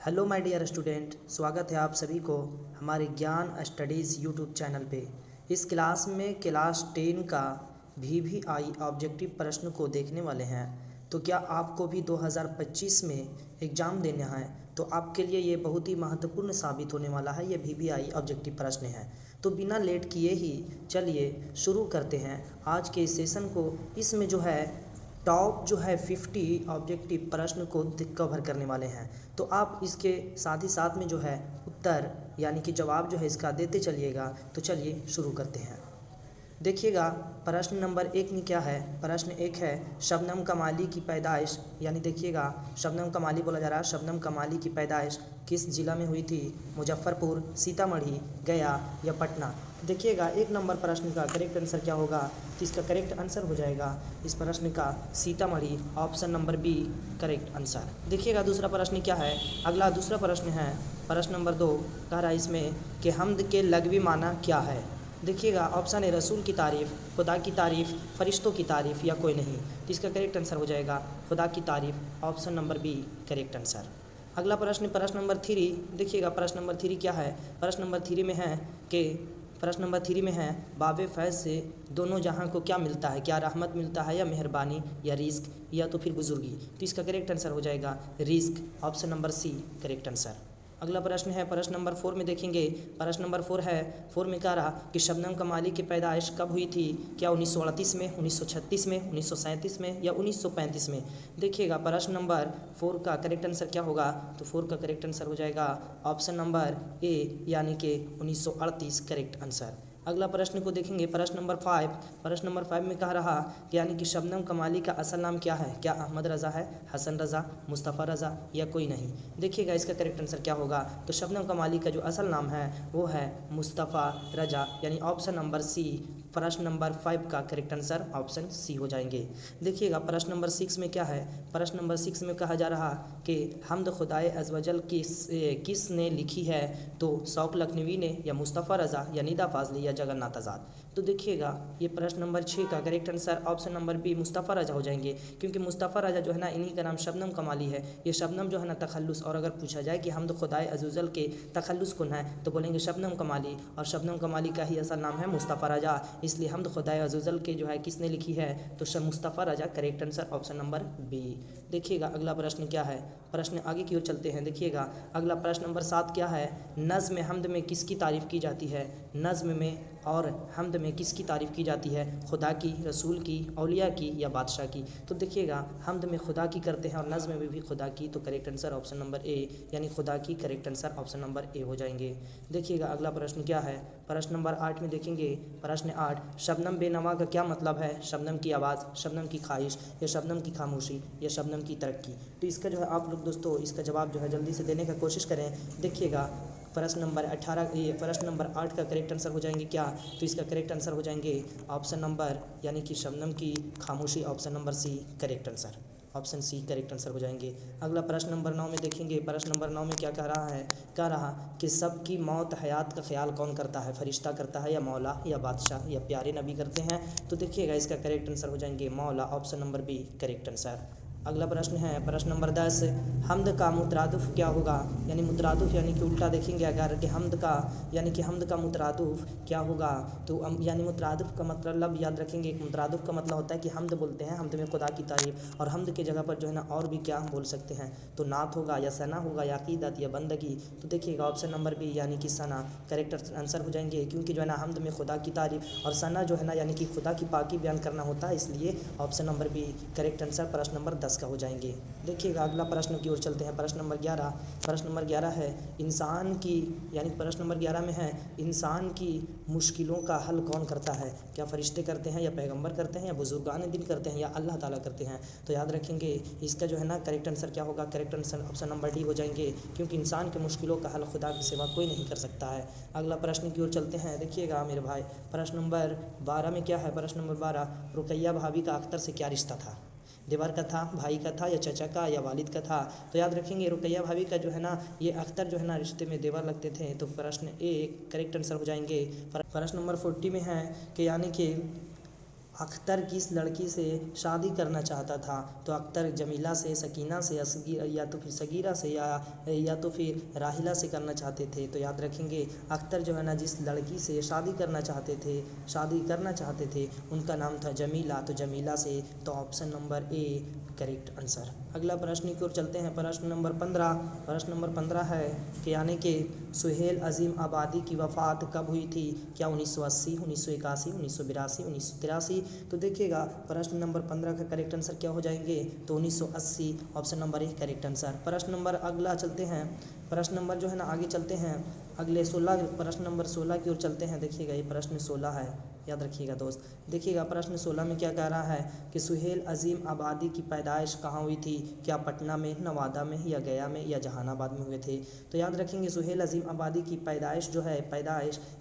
Hello my dear student, स्वागत है आप सभी को हमारे ज्ञान स्टडीज़ यूट्यूब चैनल पे। इस क्लास में क्लास 10 का VVI ऑब्जेक्टिव प्रश्न को देखने वाले हैं। तो क्या आपको भी 2025 में एग्ज़ाम देना है तो आपके लिए ये बहुत ही महत्वपूर्ण साबित होने वाला है। ये VVI ऑब्जेक्टिव प्रश्न है। तो बिना लेट किए ही चलिए शुरू करते हैं आज के इस सेशन को। इसमें जो है टॉप जो है 50 ऑब्जेक्टिव प्रश्न को कवर करने वाले हैं। तो आप इसके साथ ही साथ में जो है उत्तर यानी कि जवाब जो है इसका देते चलिएगा। तो चलिए शुरू करते हैं। देखिएगा प्रश्न नंबर 1 में क्या है। प्रश्न 1 है शबनम कमाली की पैदाइश, यानी देखिएगा शबनम कमाली बोला जा रहा है। शबनम कमाली की पैदाइश किस जिला में हुई थी? मुजफ्फरपुर, सीतामढ़ी, गया या पटना। देखिएगा 1 नंबर प्रश्न का करेक्ट आंसर क्या होगा? तो इसका करेक्ट आंसर हो जाएगा इस प्रश्न का Sitamarhi, option number B correct answer. देखिएगा दूसरा प्रश्न क्या है। अगला दूसरा प्रश्न है प्रश्न नंबर 2, कह रहा है इसमें कि हम्द के लग़वी माना क्या है। देखिएगा ऑप्शन है रसूल की तारीफ़, खुदा की तारीफ़, फरिश्तों की तारीफ़ या कोई नहीं। तो इसका करेक्ट आंसर हो जाएगा खुदा की तारीफ़, option number B correct answer. अगला प्रश्न प्रश्न नंबर 3। देखिएगा प्रश्न नंबर 3 क्या है। प्रश्न नंबर 3 में है कि प्रश्न नंबर 3 में है बाबे फैज़ से दोनों जहां को क्या मिलता है? क्या रहमत मिलता है या मेहरबानी या रिज़्क या तो फिर बुजुर्गी। तो इसका करेक्ट आंसर हो जाएगा रिज़्क, option number C correct answer. अगला प्रश्न है प्रश्न नंबर 4 में देखेंगे। प्रश्न नंबर 4 है 4 में कह रहा कि शबनम कमाली की पैदाइश कब हुई थी? क्या 1938 में, 1936 में, 1937 में या 1935 में। देखिएगा प्रश्न नंबर 4 का करेक्ट आंसर क्या होगा? तो 4 का करेक्ट आंसर हो जाएगा ऑप्शन नंबर ए यानी कि 1938 करेक्ट आंसर। अगला प्रश्न को देखेंगे प्रश्न नंबर 5। प्रश्न नंबर 5 में कह रहा कि यानी कि शबनम कमाली का असल नाम क्या है? क्या अहमद रज़ा है, हसन रज़ा, मुस्तफ़ा रज़ा या कोई नहीं। देखिएगा इसका करेक्ट आंसर क्या होगा। तो शबनम कमाली का जो असल नाम है वो है मुस्तफ़ा रज़ा, यानी ऑप्शन नंबर सी प्रश्न नंबर 5 का करेक्ट आंसर ऑप्शन सी हो जाएंगे। देखिएगा प्रश्न नंबर 6 में क्या है। प्रश्न नंबर 6 में कहा जा रहा कि हम्द खुदाए अज़्वजल किसने लिखी है? तो शौक लखनवी ने या मुस्तफ़ा रज़ा या निदा फाज़ली या जगन्नाथ आज़ाद। तो देखिएगा ये प्रश्न नंबर 6 का correct answer option number B Mustafa Raza हो जाएंगे, क्योंकि मुस्तफ़ा रज़ा जो है ना इन्हीं का नाम शबनम कमाली है। ये शबनम जो है ना तखल्लुस, और अगर पूछा जाए कि हम्द खुदाए अज़्वजल के तखल्लुस कौन है तो बोलेंगे शबनम कमाली, और शबनम कमाली का ही असल नाम है मुस्तफ़ा रज़ा। इसलिए हम्द खुदाए अज़्वजल के जो है किसने लिखी है? तो Mustafa Raza correct answer option number B. देखिएगा अगला प्रश्न क्या है। प्रश्न आगे की ओर चलते हैं। देखिएगा अगला प्रश्न नंबर 7 क्या है। नज़्म हम्द में किसकी तारीफ़ की जाती है? नज़्म में और हम्द में किसकी तारीफ़ की जाती है? खुदा की, रसूल की, औलिया की या बादशाह की। तो देखिएगा हम्द में खुदा की करते हैं और नज़्म में भी खुदा की। तो करेक्ट आंसर ऑप्शन नंबर ए यानी खुदा की करेक्ट आंसर ऑप्शन नंबर ए हो जाएंगे। देखिएगा अगला प्रश्न क्या है। प्रश्न नंबर 8 में देखेंगे। प्रश्न 8 शबनम बेनवा का क्या मतलब है? शबनम की आवाज़, शबनम की ख्वाहिश या शबनम की खामोशी या शबनम की तरक्की। तो इसका जो है आप लोग दोस्तों इसका जवाब जो है जल्दी से देने का कोशिश करें। देखिएगा प्रश्न नंबर 18 ये प्रश्न नंबर 8 का करेक्ट आंसर हो जाएंगे क्या? तो इसका करेक्ट आंसर हो जाएंगे ऑप्शन नंबर यानी कि शबनम की खामोशी, option number C correct answer, option C correct answer हो जाएंगे। अगला प्रश्न नंबर 9 में देखेंगे। प्रश्न नंबर 9 में क्या कह रहा है। कह रहा कि सबकी मौत हयात का ख्याल कौन करता है? फरिश्ता करता है या मौला या बादशाह या प्यारे नबी करते हैं। तो देखिएगा इसका करेक्ट आंसर हो जाएंगे मौला, option number B correct answer. अगला प्रश्न है प्रश्न नंबर 10 हम्द का मुतरादुफ क्या होगा? यानी मुतरादुफ यानी कि उल्टा देखेंगे अगर कि हम्द का यानी कि हम्द का मुतरादुफ क्या होगा। तो यानी मुतरादुफ का मतलब याद रखेंगे। मुतरादुफ का मतलब होता है कि हम्द बोलते हैं, हम्द में खुदा की तारीफ़, और हम्द के जगह पर जो है ना और भी क्या हम बोल सकते हैं। तो नात होगा या सना होगा या अकीदत या बंदगी। तो देखिएगा ऑप्शन नंबर बी यानी कि सना करेक्ट आंसर हो जाएंगे, क्योंकि जो है ना हम्द में खुदा की तारीफ़ और सना जो है ना यानी कि खुदा की पाकी बयान करना होता है, इसलिए option number B correct answer प्रश्न नंबर 10 का हो जाएंगे। देखिएगा अगला प्रश्न की ओर चलते हैं। प्रश्न नंबर 11। प्रश्न नंबर 11 है इंसान की यानी प्रश्न नंबर 11 में है इंसान की मुश्किलों का हल कौन करता है? क्या फरिश्ते करते हैं या पैगंबर करते हैं या बुजुर्गान दिन करते हैं या अल्लाह ताला करते हैं। तो याद रखेंगे इसका जो है ना करेक्ट आंसर क्या होगा। Correct answer option number D हो जाएंगे, क्योंकि इंसान के मुश्किलों का हल खुदा के सिवा कोई नहीं कर सकता है। अगला प्रश्न की ओर चलते हैं। देखिएगा मेरे भाई प्रश्न नंबर 12 में क्या है। प्रश्न नंबर 12 रुकैया भाभी का अख्तर से क्या रिश्ता था? देवर का था, भाई का था या चचा का या वालिद का था। तो याद रखेंगे रुकैया भाभी का जो है ना ये अख्तर जो है ना रिश्ते में देवर लगते थे। तो प्रश्न ए करेक्ट आंसर हो जाएंगे। प्रश्न नंबर 40 में है कि यानी कि अख्तर किस लड़की से शादी करना चाहता था? तो अख्तर जमीला से, सकीना से, या तो फिर सगीरा से, या तो फिर राहिला से करना चाहते थे। तो याद रखेंगे अख्तर जो है ना जिस लड़की से शादी करना चाहते थे उनका नाम था जमीला, तो जमीला से। तो option number A correct answer. अगला प्रश्न की ओर चलते हैं। प्रश्न नंबर 15 है कि यानी कि सुहेल अजीम आबादी की वफ़ात कब हुई थी? क्या 1980, 1981, 1982, 1983? तो देखिएगा प्रश्न नंबर 15 का करेक्ट आंसर क्या हो जाएंगे? तो 1980 option number A correct answer. प्रश्न नंबर अगला चलते हैं। प्रश्न नंबर जो है ना आगे चलते हैं अगले 16 प्रश्न नंबर 16 की ओर चलते हैं। देखिएगा ये प्रश्न 16 है, याद रखिएगा दोस्त। देखिएगा प्रश्न 16 में क्या कह रहा है कि सुहेल अजीम आबादी की पैदाइश कहाँ हुई थी? क्या पटना में, नवादा में, या गया में, या जहानाबाद में हुए थे? तो याद रखेंगे सुहेल अजीम आबादी की पैदाइश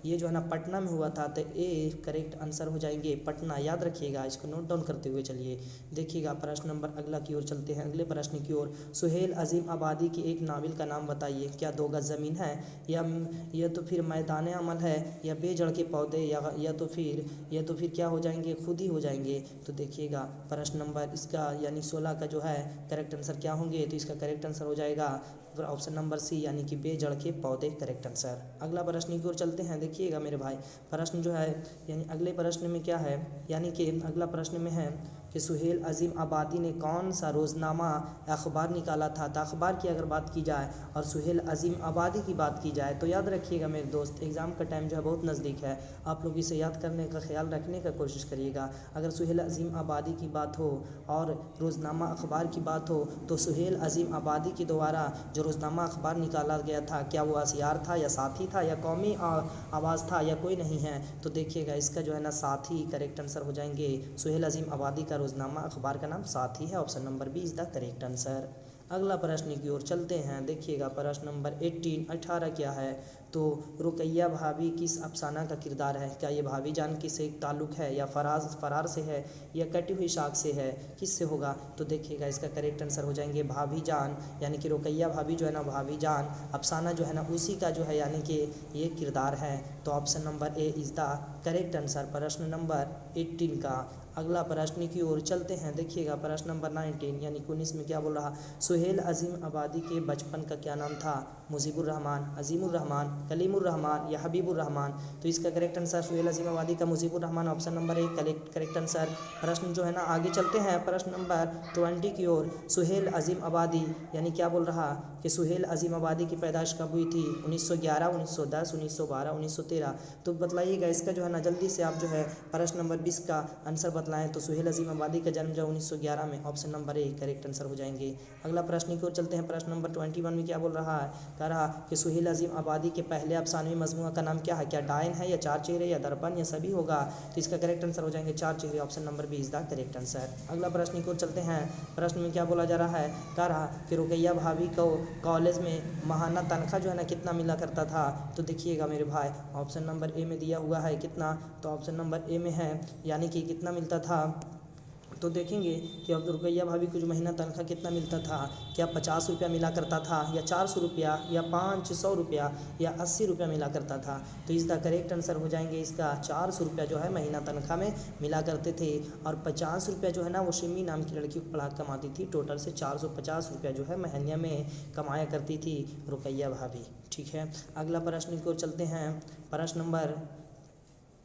ये जो है ना पटना में हुआ था। तो ए करेक्ट आंसर हो जाएंगे पटना। याद रखिएगा, इसको नोट डाउन करते हुए चलिए। देखिएगा प्रश्न नंबर अगला की ओर चलते हैं, अगले प्रश्न की ओर। सुहेल अजीम आबादी की एक नावल का नाम बताइए। क्या 2 गज ज़मीन है, या तो फिर मैदान अमल है, या बेजड़ के पौधे, या तो फिर क्या हो जाएंगे, खुद ही हो जाएंगे। तो देखिएगा प्रश्न नंबर इसका यानी 16 का जो है करेक्ट आंसर क्या होंगे? तो इसका करेक्ट आंसर हो जाएगा ऑप्शन नंबर सी यानी कि बेजड़ के पौधे करेक्ट आंसर। अगला प्रश्न की ओर चलते हैं। देखिएगा मेरे भाई प्रश्न जो है यानी अगले प्रश्न में क्या है, यानी कि अगला प्रश्न में है कि सुहेल अजीम आबादी ने कौन सा रोज़नामा अखबार निकाला था? तो अखबार की अगर बात की जाए और सुहेल अजीम आबादी की बात की जाए तो याद रखिएगा मेरे दोस्त एग्ज़ाम का टाइम जो है बहुत नज़दीक है, आप लोग इसे याद करने का ख्याल रखने का कोशिश करिएगा। अगर सुहेल अजीम आबादी की बात हो और रोज़नामा अखबार की बात हो तो सुहेल अजीम आबादी के द्वारा जो रोज़नामा अखबार निकाला गया था क्या वो अशियार था, या साथी था, या कौमी आवाज़ था, या कोई नहीं है? तो देखिएगा इसका जो है ना साथी करेक्ट आंसर हो जाएंगे। सुहेल अजीम आबादी का रोज़नामा अखबार का नाम साथी है, option number B is the correct answer. अगला प्रश्न की ओर चलते हैं। देखिएगा प्रश्न नंबर 18 क्या है? तो रुकैया भाभी किस अफसाना का किरदार है? क्या ये भाभी जान की से ताल्लुक़ है, या फरार से है, या कटी हुई शाख से है, किससे होगा? तो देखिएगा इसका करेक्ट आंसर हो जाएंगे भाभी जान, यानी कि रुकैया भाभी जो है ना भाभी जान अफसाना जो है ना उसी का जो है यानी कि ये किरदार है। तो option number A is the correct answer प्रश्न नंबर 18 का। अगला प्रश्न की ओर चलते हैं। देखिएगा प्रश्न नंबर 19 यानी 19 में क्या बोल रहा? सुहेल अजीम आबादी के बचपन का क्या नाम था? मुजीबुर रहमान, अजीमुर रहमान, कलीमुर रहमान, या हबीबुर रहमान? तो इसका correct answer Suhail Azimabadi का Mujibur Rahman, option number A correct answer. प्रश्न जो है ना आगे चलते हैं प्रश्न नंबर 20 की ओर। सुहेल अजीम आबादी यानी क्या बोल रहा कि सुहेल अजीम आबादी की पैदाइश कब हुई थी? 1911, 1910, 1912, 1913? तो बतलाइएगा इसका जो है ना जल्दी से आप जो है प्रश्न नंबर 20 का आंसर बतलाएं। तो सुहेल अजीम आबादी का जन्म जो 1911 में, option number A correct answer हो जाएंगे। अगला प्रश्न की ओर चलते हैं। प्रश्न नंबर 21 में क्या बोल रहा है? कह रहा कि सुहेल अजीम आबादी के पहले अफसानवी मजमूआ का नाम क्या है? क्या डायन है, या चार चेहरे, या दर्पण, या सभी होगा? तो इसका करेक्ट आंसर हो जाएंगे चार चेहरे, option number B is the correct answer. अगला प्रश्न की ओर चलते हैं। प्रश्न में क्या बोला जा रहा है? कह रहा कि रुकैया भाभी को कॉलेज में माहाना तनख्वाह जो है ना कितना मिला करता था? तो देखिएगा मेरे भाई ऑप्शन नंबर ए में दिया हुआ है कितना, तो ऑप्शन नंबर ए में है यानी कि कितना मिलता था। तो देखेंगे कि अब रुकैया भाभी को जो महीना तनख्वाह कितना मिलता था, क्या 50 रुपया मिला करता था, या 400 रुपया, या 500 रुपया, या 80 रुपया मिला करता था? तो इसका करेक्ट आंसर हो जाएंगे इसका 400 रुपया जो है महीना तनख्वाह में मिला करते थे। और 50 रुपया जो है ना वो शिमी नाम की लड़की को पढ़ा कमाती थी। टोटल से 450 रुपया जो है महीने में कमाया करती थी रुकैया भाभी। ठीक है, अगला प्रश्न की ओर चलते हैं। प्रश्न नंबर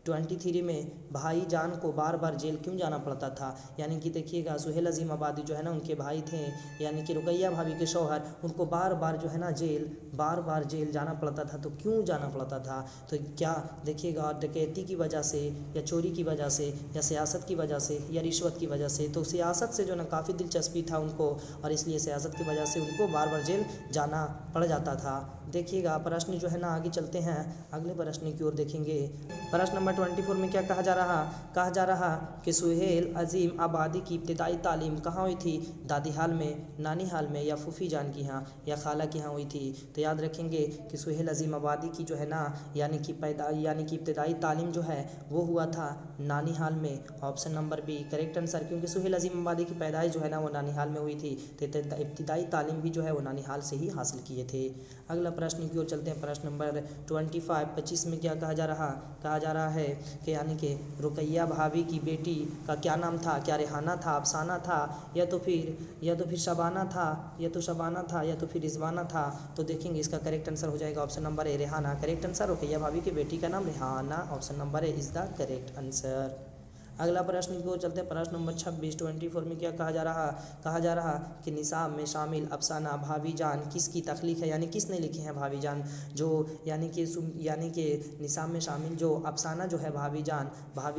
23 में भाईजान को बार बार जेल क्यों जाना पड़ता था? यानी कि देखिएगा सुहेल अजीम आबादी जो है ना उनके भाई थे यानी कि रुकैया भाभी के शौहर, उनको बार बार जो है ना जेल जाना पड़ता था। तो क्यों जाना पड़ता था? तो क्या देखिएगा डकैती की वजह से, या चोरी की वजह से, या सियासत की वजह से, या रिश्वत की वजह से? तो सियासत से जो ना काफ़ी दिलचस्पी था उनको, और इसलिए सियासत की वजह से उनको बार बार जेल जाना पड़ जाता था। देखिएगा प्रश्न जो है ना आगे चलते हैं अगले प्रश्न की ओर देखेंगे। प्रश्न नंबर 24 में क्या कहा जा रहा कि सुहेल अजीम आबादी की इब्तिदाई तालीम कहाँ हुई थी? दादी हाल में, नानी हाल में, या फूफी जान की यहाँ, या खाला की यहाँ हुई थी? तो याद रखेंगे कि सुहेल अजीम आबादी की जो है ना यानी कि इब्तिदाई तालीम जो है वो हुआ था नानी हाल में, option number B correct answer. क्योंकि सुहेल अजीम आबादी की पैदाइश जो है ना वो नानी हाल में हुई थी, तो इब्तिदाई तालीम भी जो है वो नानी हाल से ही हासिल किए थे। अगला प्रश्न की ओर चलते हैं। प्रश्न नंबर 25 में क्या कहा जा रहा है कि यानी कि रुकैया भाभी की बेटी का क्या नाम था? क्या रेहाना था, अफसाना था, या तो फिर शबाना था, या तो फिर रिजवाना था? तो देखेंगे इसका करेक्ट आंसर हो जाएगा option number A, Rehana. Correct answer, Ruqaiya भाभी की बेटी का नाम Rehana, option number A is the correct answer. अगला प्रश्न की ओर चलते हैं। प्रश्न नंबर 24 में क्या कहा जा रहा कि निसाब में शामिल अफसाना भाभी जान किसकी तख्लीक है, यानी किसने लिखे हैं भाभी जान? जो यानी कि निसाब में शामिल जो अफसाना जो है भाभी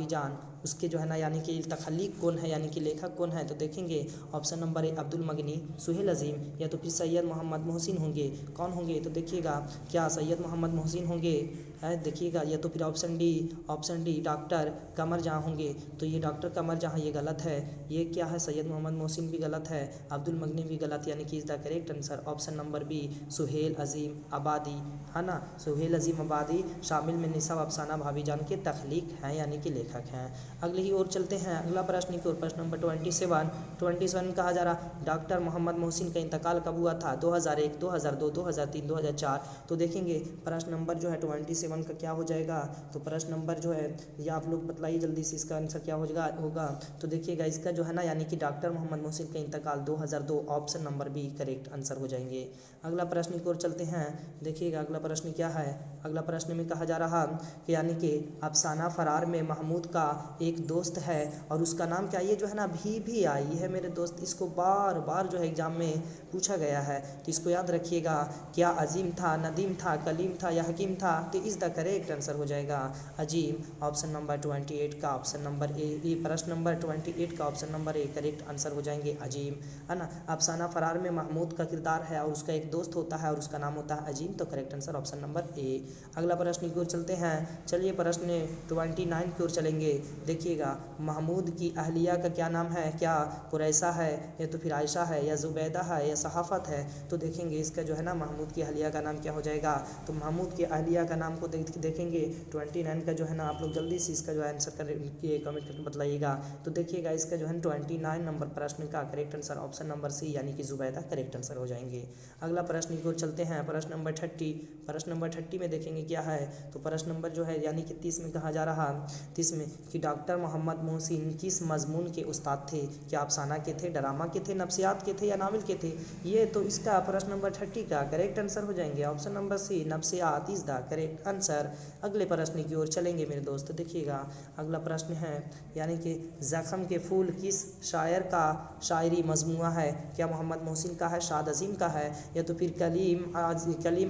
जान उसके जो है ना यानी कि तख्लीक कौन है, यानी कि लेखक कौन है? तो देखेंगे ऑप्शन नंबर ए अब्दुल मगनी, सुहेल अजीम, या तो फिर सैयद मोहम्मद मोहसिन होंगे। कौन होंगे? तो देखिएगा क्या सैयद मोहम्मद मोहसिन होंगे है, देखिएगा, या तो फिर ऑप्शन डी डॉक्टर कमर जहाँ होंगे। तो ये डॉक्टर कमर जहाँ ये गलत है, ये क्या है सैयद मोहम्मद मोहसिन भी गलत है, अब्दुल मगनी भी गलत, यानी कि is the correct answer option number B Suhail Azimabadi, है ना। सुहेल अजीम आबादी शामिल में निसाब अफसाना भाभी जान के तख्लीक हैं, यानी कि लेखक हैं। अगली की ओर चलते हैं। अगला प्रश्न की ओर, प्रश्न नंबर 27 में कहा जा रहा डॉक्टर मोहम्मद मोहसिन का इंतकाल कब हुआ था? 2001, 2002, 2003, 2004? तो देखेंगे प्रश्न नंबर जो है 27 का क्या हो जाएगा? तो प्रश्न नंबर जो है ये आप लोग बताइए जल्दी से, इसका आंसर क्या होगा? तो देखिएगा इसका जो है ना यानी कि डॉक्टर मोहम्मद मोहसिन का इंतकाल 2002, option number B correct answer हो जाएंगे। अगला प्रश्न की ओर चलते हैं। देखिएगा अगला प्रश्न क्या है। अगला प्रश्न में कहा जा रहा कि यानी कि अफसाना फरार में महमूद का एक दोस्त है और उसका नाम क्या? ये जो है ना भी आई है मेरे दोस्त, इसको बार बार जो है एग्जाम में पूछा गया है, तो इसको याद रखिएगा। क्या अजीम था, नदीम था, कलीम था या हकीम था? तो इस द करेक्ट आंसर हो जाएगा अजीम, ऑप्शन नंबर 28 का ऑप्शन नंबर ए, प्रश्न नंबर 28 का option number A correct answer हो जाएंगे अजीम, है ना। अफसाना फरार में महमूद का किरदार है और उसका एक दोस्त होता है और उसका नाम होता है अजीम, तो करेक्ट आंसर ऑप्शन नंबर ए। अगला प्रश्न की ओर चलते हैं। चलिए प्रश्न 29 की ओर चलेंगे। देखिएगा महमूद की अहलिया का क्या नाम है? क्या कुरैसा है, या तो फिर आयशा है, या जुबैदा है, या सहाफ़त है? तो देखेंगे इसका जो है ना महमूद की अहलिया का नाम क्या हो जाएगा? तो महमूद की अहलिया का नाम को देखेंगे 29 का जो है ना, आप लोग जल्दी से इसका जो है आंसर कमेंट करके बताइएगा। तो देखिएगा इसका जो है 29 नंबर प्रश्न का correct answer option number C यानी कि जुबैदा करेक्ट आंसर हो जाएंगे। अगला प्रश्न की ओर चलते हैं। प्रश्न नंबर 30 में देखेंगे क्या है। तो प्रश्न नंबर जो है यानी कि 30 में कहा जा रहा 30 में कि डॉक्टर मोहम्मद मोहसिन किस मजमून के उस्ताद थे? क्या अफसाना के थे, ड्रामा के थे, नफ्सियात के थे या नावल के थे? ये तो इसका प्रश्न नंबर 30 का करेक्ट आंसर हो जाएंगे option number C Nafsiyat is the correct answer. अगले प्रश्न की ओर चलेंगे मेरे दोस्त। देखिएगा अगला प्रश्न है यानी कि ज़ख्म के फूल किस शायर का शायरी मजमुआ है? क्या मोहम्मद मोहसिन का है, शाद अजीम का है, या तो फिर कलीम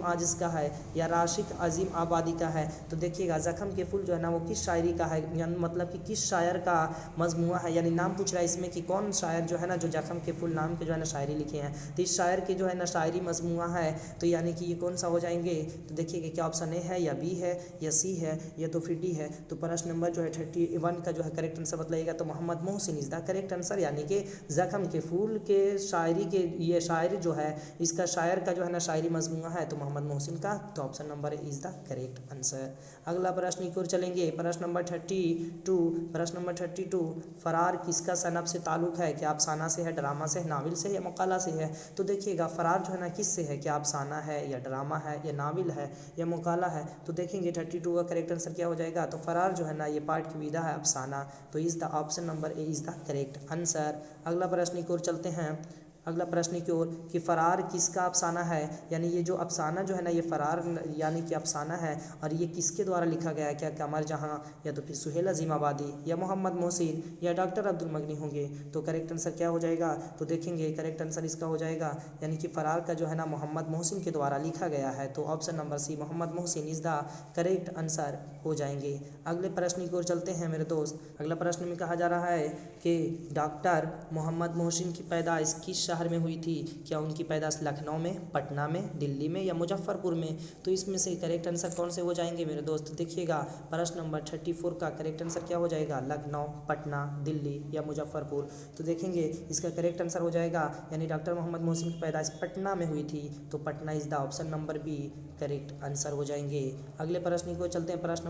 आजिज़ का है, या राशिक अजीम आबादी का है? तो देखिएगा ज़ख्म के फूल जो है ना वो किस शायरी का है, यानी मतलब कि किस शायर का मजमुआ है, यानी नाम पूछ रहा है इसमें कि कौन शायर जो है ना जो ज़ख्म के फूल नाम के जो है ना शायरी लिखे हैं। तो इस शायर के जो है ना शायरी मजमुआ है, तो यानी कि ये कौन सा हो जाएंगे? तो देखिएगा क्या ऑप्शन ए है, या बी है, या सी है, या तो फिर डी है। तो प्रश्न नंबर जो है 31 का जो है करेक्ट आंसर बताइएगा। तो Mohammad Mohsin is the correct answer, यानी कि ज़ख्म के फूल के शायरी के ये शायर जो है इसका शायर का जो है ना शायरी मजमुआ है तो मोहम्मद मोहसिन का, तो option number is the correct answer. अगला प्रश्न की ओर चलेंगे। प्रश्न नंबर 32 फरार किसका सनब से ताल्लुक़ है? क्या अफसाना से है, ड्रामा से है, नाविल से है, या मकाला से है? तो देखिएगा फरार जो है ना किस से है? क्या अफसाना है, या ड्रामा है, या नाविल है, या मकाला है? तो देखेंगे 32 का करेक्ट आंसर क्या हो जाएगा? तो फरार जो है ना ये पार्ट की विधा है अफसाना, तो is the option number A is the correct answer. अगला प्रश्न की ओर चलते हैं। अगला प्रश्न की ओर कि फ़रार किसका अफसाना है, यानी ये जो अफसाना जो है ना ये फ़रार यानी कि अफसाना है और ये किसके द्वारा लिखा गया है? क्या कमर जहाँ, या तो फिर सुहेल अजीम आबादी, या मोहम्मद मोहसिन, या डॉक्टर अब्दुल मगनी होंगे? तो करेक्ट आंसर क्या हो जाएगा? तो देखेंगे करेक्ट आंसर इसका हो जाएगा यानी कि फ़रार का जो है ना मोहम्मद मोहसिन के द्वारा लिखा गया है, तो option number C Mohammad Mohsin is the correct answer हो जाएंगे। अगले प्रश्न की ओर चलते हैं मेरे दोस्त। अगला प्रश्न में कहा जा रहा है कि डॉक्टर मोहम्मद मोहसिन की पैदाइश किस शहर में हुई थी? क्या उनकी पैदाइश लखनऊ में, पटना में, दिल्ली में, या मुजफ्फरपुर में? तो इसमें से करेक्ट आंसर कौन से हो जाएंगे मेरे दोस्त? देखिएगा प्रश्न नंबर 34 का करेक्ट आंसर क्या हो जाएगा? लखनऊ, पटना, दिल्ली, या मुजफ्फरपुर? तो देखेंगे इसका करेक्ट आंसर हो जाएगा यानी डॉक्टर मोहम्मद मोहसिन की पैदाइश पटना में हुई थी, तो Patna is the option number B correct answer हो जाएंगे। अगले प्रश्न को चलते हैं। प्रश्न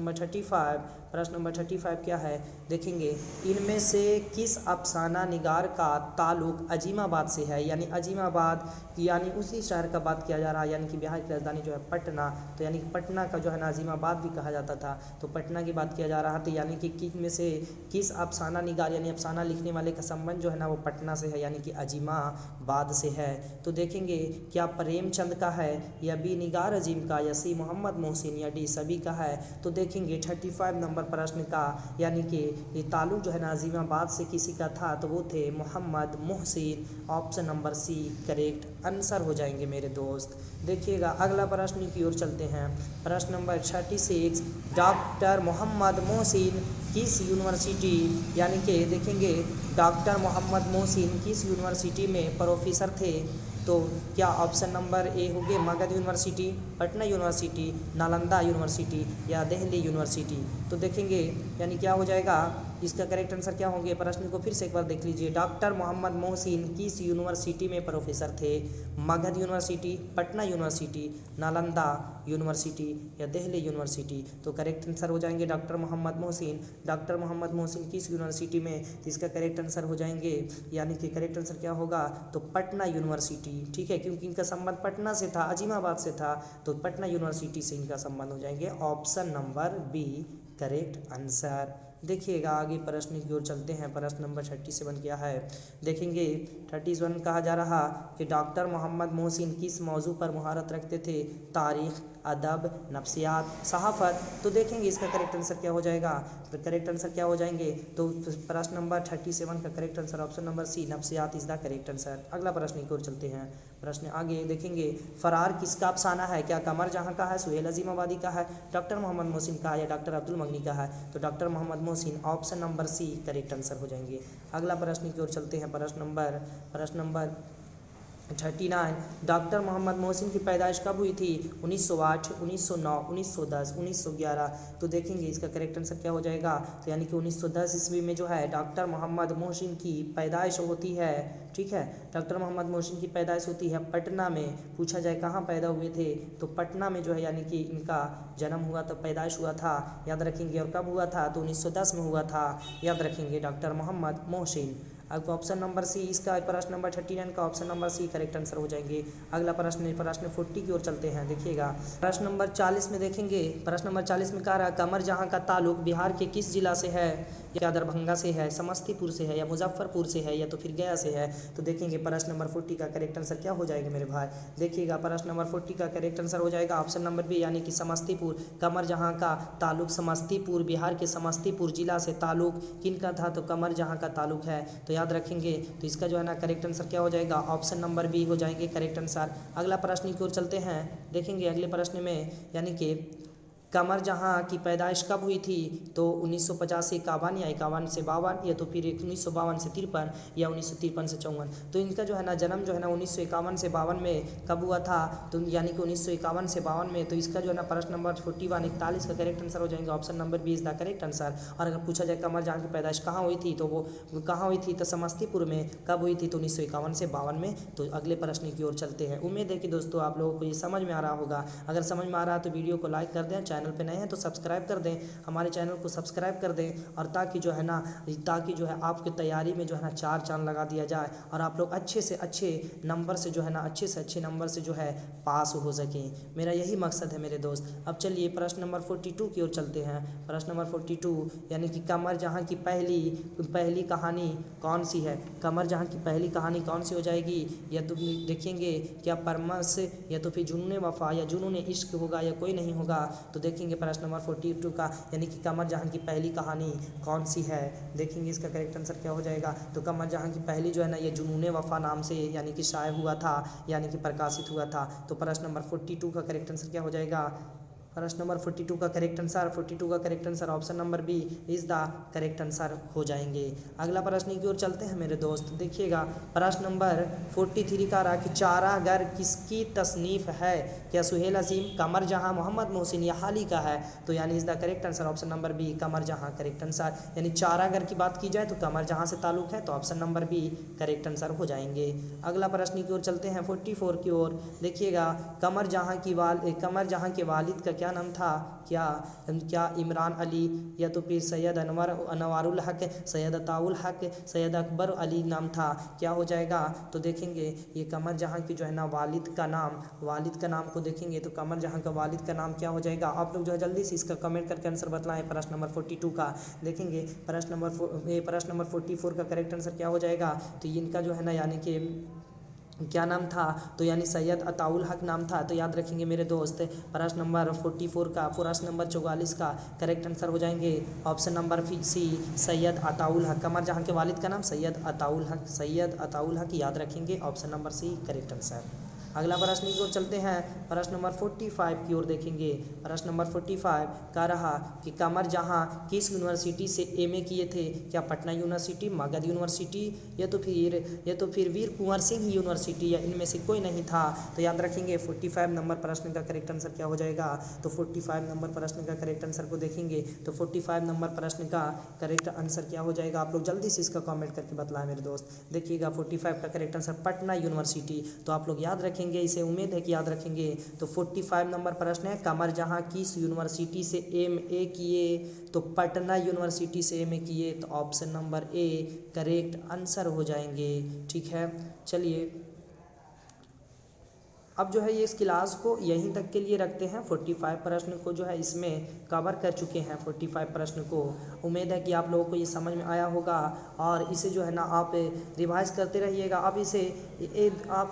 नंबर 35 क्या है? देखेंगे इनमें से किस अफसाना निगार का ताल्लुक़ अजीमाबाद से है? है, यानी अजीमाबाद, यानी उसी शहर का बात किया जा रहा है, यानी कि बिहार की राजधानी जो है पटना, तो यानी कि पटना का जो है ना अजीमाबाद भी कहा जाता था, तो पटना की बात किया जा रहा था, यानी कि किस में से किस अफसाना निगार यानी अफसाना लिखने वाले का संबंध जो है ना वो पटना से है, यानी कि अजीमाबाद से है। तो देखेंगे क्या प्रेमचंद का है, या बी निगार अजीम का, या सी मोहम्मद मोहसिन, या डी सभी का है। तो देखेंगे 35 नंबर प्रश्न का, यानी कि ये ताल्लुक जो है ना अजीमाबाद से किसी का था, तो वो थे Mohammad Mohsin. Option number C correct answer हो जाएंगे मेरे दोस्त। देखिएगा अगला प्रश्न की ओर चलते हैं। प्रश्न नंबर 36, डॉक्टर मोहम्मद मोहसिन किस यूनिवर्सिटी, यानी कि देखेंगे डॉक्टर मोहम्मद मोहसिन किस यूनिवर्सिटी में प्रोफेसर थे। तो क्या ऑप्शन नंबर ए हो गए Magadh university, Patna university, Nalanda university, या दिल्ली यूनिवर्सिटी। तो देखेंगे यानी क्या हो जाएगा, इसका करेक्ट आंसर क्या होंगे। प्रश्न को फिर से एक बार देख लीजिए। डॉक्टर मोहम्मद मोहसिन किस यूनिवर्सिटी में प्रोफेसर थे, Magadh university, Patna university, Nalanda university, या दिल्ली यूनिवर्सिटी। तो करेक्ट आंसर हो जाएंगे डॉक्टर मोहम्मद मोहसिन। डॉक्टर मोहम्मद मोहसिन किस यूनिवर्सिटी में, इसका करेक्ट आंसर हो जाएंगे, यानी कि करेक्ट आंसर क्या होगा, तो पटना यूनिवर्सिटी। ठीक है, क्योंकि इनका संबंध पटना से था, अजीमाबाद से था, तो पटना यूनिवर्सिटी से इनका संबंध हो जाएंगे। Option number B correct answer. देखिएगा आगे प्रश्न की ओर चलते हैं। प्रश्न नंबर 37 क्या है, देखेंगे 31 कहा जा रहा कि डॉक्टर मोहम्मद मोहसिन किस मौजू पर मुहारत रखते थे, तारीख़, अदब, नफ्सियात, सहाफ़त। तो देखेंगे इसका करेक्ट आंसर क्या हो जाएगा, तो करेक्ट आंसर क्या हो जाएंगे। तो प्रश्न नंबर 37 का correct answer option number C Nafsiyat is the correct answer. अगला प्रश्न की ओर चलते हैं। प्रश्न आगे देखेंगे, फरार किसका अफसाना है, क्या कमर जहाँ का है, सुहेल अजीमाबादी का है, डॉक्टर मोहम्मद मोहसिन का है, या डॉक्टर अब्दुल मगनी का है। तो doctor Mohammad Mohsin option number C correct answer हो जाएंगे। अगला प्रश्न की ओर चलते हैं। प्रश्न नंबर 39, डॉक्टर मोहम्मद मोहसिन की पैदाइश कब हुई थी, 1908, 1909, 1910, 1911। तो देखेंगे इसका करेक्ट आंसर क्या हो जाएगा, तो यानी कि 1910 ईस्वी में जो है डॉक्टर मोहम्मद मोहसिन की पैदाइश होती है। ठीक है, डॉक्टर मोहम्मद मोहसिन की पैदाइश होती है पटना में। पूछा जाए कहाँ पैदा हुए थे, तो पटना में जो है यानी कि इनका जन्म हुआ, तो पैदाइश हुआ था, याद रखेंगे। और कब हुआ था, तो 1910 में हुआ था, याद रखेंगे डॉक्टर मोहम्मद मोहसिन। अब ऑप्शन नंबर सी इसका प्रश्न नंबर 39 का option number C correct answer हो जाएंगे। अगला प्रश्न 40 की ओर चलते हैं। देखिएगा प्रश्न नंबर 40 में देखेंगे, प्रश्न नंबर 40 में कह रहा है कमर जहाँ का ताल्लुक बिहार के किस जिला से है, या दरभंगा से है, समस्तीपुर से है, या मुजफ्फरपुर से है, या तो फिर गया से है। तो देखेंगे प्रश्न नंबर 40 का करेक्ट आंसर क्या हो जाएगा मेरे भाई। देखिएगा प्रश्न नंबर 40 का करेक्ट आंसर हो जाएगा ऑप्शन नंबर बी, यानी कि समस्तीपुर। कमर जहाँ का ताल्लुक समस्तीपुर, बिहार के समस्तीपुर जिला से ताल्लुक किनका था, तो कमर जहाँ का ताल्लुक है। तो याद रखेंगे, तो इसका जो है ना करेक्ट आंसर क्या हो जाएगा, ऑप्शन नंबर बी हो जाएंगे करेक्ट आंसर। अगला प्रश्न की ओर चलते हैं। देखेंगे अगले प्रश्न में, यानी कि कमर जहाँ की पैदाइश कब हुई थी, तो 1950 से 51, या 51 से 52, या तो फिर 1952 से 53, या 1953 से 54। तो इनका जो है ना जन्म जो है ना 1951 से 52 में कब हुआ था, तो यानी कि 1951 से 52 में। तो इसका जो है ना प्रश्न नंबर 41 का करेक्ट आंसर हो जाएंगे। Option number B is the correct answer. और अगर पूछा जाए कमर जहाँ की पैदाइश कहाँ हुई थी, तो वो कहाँ हुई थी, तो समस्तीपुर में। कब हुई थी, तो 1951 से 52 में। तो अगले प्रश्न की ओर चलते हैं। उम्मीद है कि दोस्तों आप लोगों को ये समझ में आ रहा होगा। अगर समझ में आ रहा है तो वीडियो को लाइक कर दें, चैनल पे नए हैं तो सब्सक्राइब कर दें, हमारे चैनल को सब्सक्राइब कर दें, और ताकि जो है आपकी तैयारी में जो है ना 4 चांद लगा दिया जाए, और आप लोग अच्छे से अच्छे नंबर से जो है ना अच्छे नंबर से जो है पास हो सकें। मेरा यही मकसद है मेरे दोस्त। अब चलिए प्रश्न नंबर 42 की ओर चलते हैं। प्रश्न नंबर 42, यानी कि कमर जहाँ की पहली कहानी कौन सी है। कमर जहाँ की पहली कहानी कौन सी हो जाएगी, या तो देखेंगे क्या परमस, या तो फिर जुनून वफा, या जुनून इश्क होगा, या कोई नहीं होगा। तो देखेंगे प्रश्न नंबर 42 का, यानी कि कमर जहाँ की पहली कहानी कौन सी है। देखेंगे इसका करेक्ट आंसर क्या हो जाएगा। तो कमर जहाँ की पहली जो है ना ये जुनून वफा नाम से यानी कि शाये हुआ था, यानी कि प्रकाशित हुआ था। तो प्रश्न नंबर 42 का करेक्ट आंसर क्या हो जाएगा। प्रश्न नंबर 42 का correct answer option number B is the correct answer हो जाएंगे। अगला प्रश्न की ओर चलते हैं मेरे दोस्त। देखिएगा प्रश्न नंबर 43 का रहा कि चारागर किसकी तसनीफ है, क्या सुहेल अजीम, कमर जहाँ, मोहम्मद मोहसिन, या हाली का है। तो यानी is the correct answer option number B Qamar Jahan correct answer. यानी चारागर की बात की जाए तो कमर जहाँ से ताल्लुक है, तो option number B correct answer हो जाएंगे। अगला प्रश्न की ओर चलते हैं 44 की ओर। देखिएगा कमर जहाँ के वालिद का क्या क्या नाम था, क्या इमरान अली या तो फिर सैयद अनवारुल हक, सैयद अताउल हक, सैयद अकबर अली नाम था, क्या हो जाएगा। तो देखेंगे ये कमर जहाँ की जो है ना वालिद का नाम को देखेंगे तो कमर जहाँ का वालिद का नाम क्या हो जाएगा। आप लोग जो है जल्दी से इसका कमेंट करके आंसर बतलाएं। प्रश्न नंबर 42 का देखेंगे, प्रश्न नंबर 44 का करेक्ट आंसर क्या हो जाएगा। तो इनका जो है ना यानी कि क्या नाम था, तो यानी सैयद अताउल हक नाम था। तो याद रखेंगे मेरे दोस्त, प्रश्न नंबर 44 का, प्रश्न नंबर 44 का करेक्ट आंसर हो जाएंगे option number C, Syed Ataul Haq. Qamar जहाँ के वालिद का नाम सैयद अताउल हक याद रखेंगे, option number C correct answer. अगला प्रश्न की ओर चलते हैं, प्रश्न नंबर 45 की ओर देखेंगे। प्रश्न नंबर 45 कह रहा कि कमर जहाँ किस यूनिवर्सिटी से एमए किए थे, क्या पटना यूनिवर्सिटी, मगध यूनिवर्सिटी या तो फिर वीर कुंवर सिंह यूनिवर्सिटी या इनमें से कोई नहीं था। तो याद रखेंगे 45 नंबर प्रश्न का करेक्ट आंसर क्या हो जाएगा। तो 45 नंबर प्रश्न का करेक्ट आंसर को देखेंगे तो 45 नंबर प्रश्न का करेक्ट आंसर क्या हो जाएगा। आप लोग जल्दी से इसका कॉमेंट करके बतलाएं मेरे दोस्त। देखिएगा 45 का करेक्ट आंसर पटना यूनिवर्सिटी। तो आप लोग याद रखेंगे, इसे उम्मीद है कि याद रखेंगे। तो 45 नंबर प्रश्न है, कमर जहाँ किस यूनिवर्सिटी से एमए किए, तो पटना यूनिवर्सिटी से एमए किए, तो option number A correct answer हो जाएंगे। ठीक है, चलिए अब जो है ये इस क्लास को यहीं तक के लिए रखते हैं। 45 प्रश्न को जो है इसमें कवर कर चुके हैं। 45 प्रश्न को उम्मीद है कि आप लोगों को ये समझ में आया होगा और इसे जो है ना आप रिवाइज करते रहिएगा। आप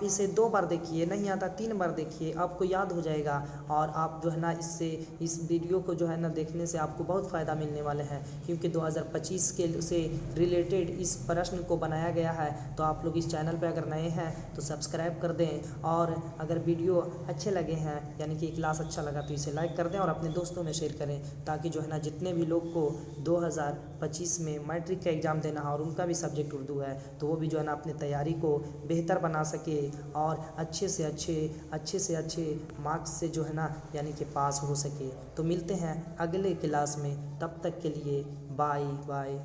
इसे 2 बार देखिए, नहीं आता 3 बार देखिए, आपको याद हो जाएगा। और आप जो है ना इस वीडियो को जो है ना देखने से आपको बहुत फ़ायदा मिलने वाले हैं, क्योंकि 2025 के से रिलेटेड इस प्रश्न को बनाया गया है। तो आप लोग इस चैनल पर अगर नए हैं तो सब्सक्राइब कर दें, और अगर वीडियो अच्छे लगे हैं यानी कि क्लास अच्छा लगा तो इसे लाइक कर दें और अपने दोस्तों में शेयर करें, ताकि जो है ना जितने भी लोग को 2025 में मैट्रिक का एग्ज़ाम देना है और उनका भी सब्जेक्ट उर्दू है, तो वो भी जो है ना अपनी तैयारी को बेहतर बना सके और अच्छे से अच्छे मार्क्स से जो है ना यानी कि पास हो सके। तो मिलते हैं अगले क्लास में, तब तक के लिए बाय बाय।